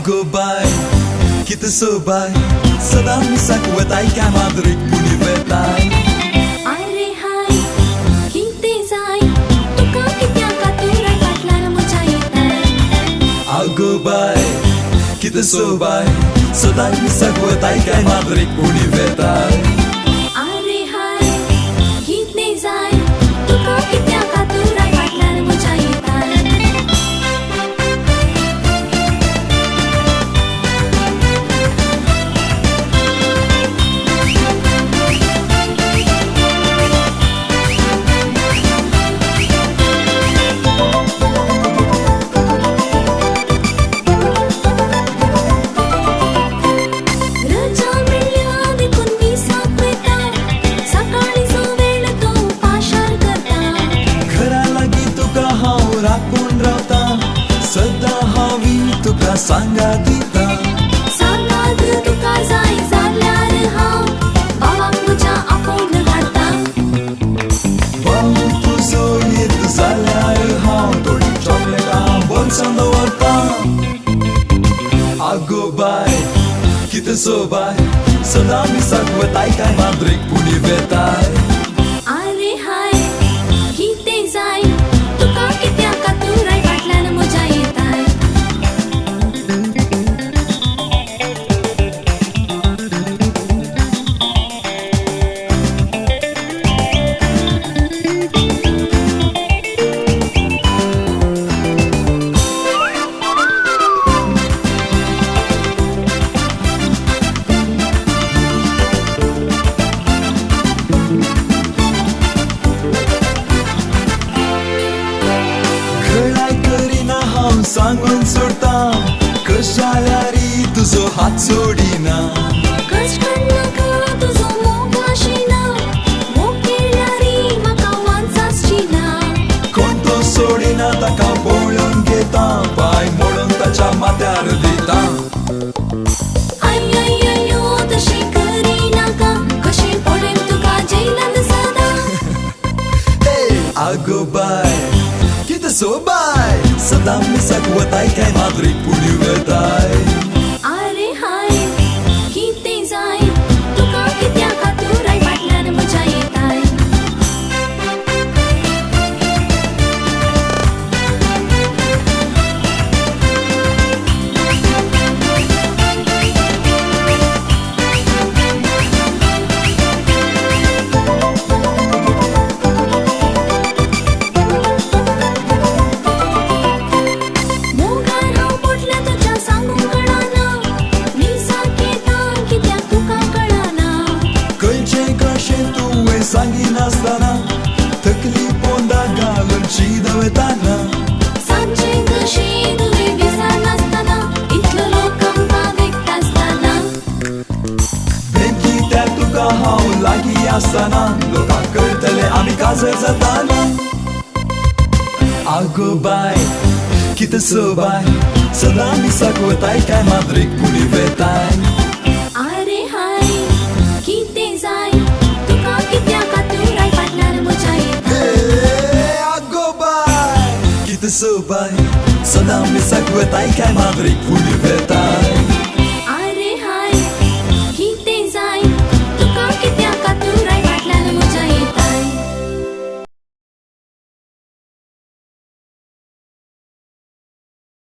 Go by, kita sobay, sedang sakwatay ka madrik puni betay. अरे हाय किती जाय तुका कित्या खातीर फाटल्यान म्हज्या येताय. I'll go by, kita sobay, sedang sakwatay ka madrik puni betay. अरे हाय किती जाय तुका कित्या खातीर फाटल्यान म्हज्या येताय. राखून रावता सदा हावी तुका सांगा दिता. सांगात तुका जाय जाल्यार हांव बाबाक म्हज्या आपोवन घालता. भाव तुजो येत जाल्यार हांव थोडी चॉकलेटां बोल्सांत दवरता. I'll go by, कितें सोबाय, सदा मिसाक वताय काय माद्रीक पुणी बेताय. अरे हाय कितें जाय तुका कित्या खातीर फाटल्यान म्हज्या येताय. सांगून सोडता कशाल्यारी तुजो हात सोडिना. कश्ट नाका तुजो मोग आशिना मोग केल्यारी म्हाका वांचासचिना. कोण तो सोडिना ताका पळोवन घेता पाय मोडून ताच्या माथ्यार दिता. अय्यय्यो तशें करिनाका कशें पळोवन तुका जेलांत सदा. I'll go by, कितें सोबाय, सदा मिसाक वताय काय माद्रीक पुणी बेताय. अरे हाय कितें जाय तुका कित्या खातीर फाटल्यान म्हज्या येताय. मोगार हांव पडलें तुज्या सांगूंक कळना. निसाक येता कित्याक तुका कळना. खंयचें कशें तुवें सांगिनासतना तकली पोंदा घालून शीद वताना. सांजें कशें तुवें विसरनासतना इतलो लोक आमकां देखतासतना. बेगी त्या तुका हांव लागीं आसतना लोकांक कळटलें आमी काजर जाताना. I'll go by, कितें सोबाय, सदा मिसाक वताय काय माद्रीक पुणी बेताय. अरे हाय कितें जाय तुका कित्या खातीर फाटल्यान म्हज्या येताय. I'll go by, कितें सोबाय, सदा मिसाक वताय काय माद्रीक पुणी बेताय.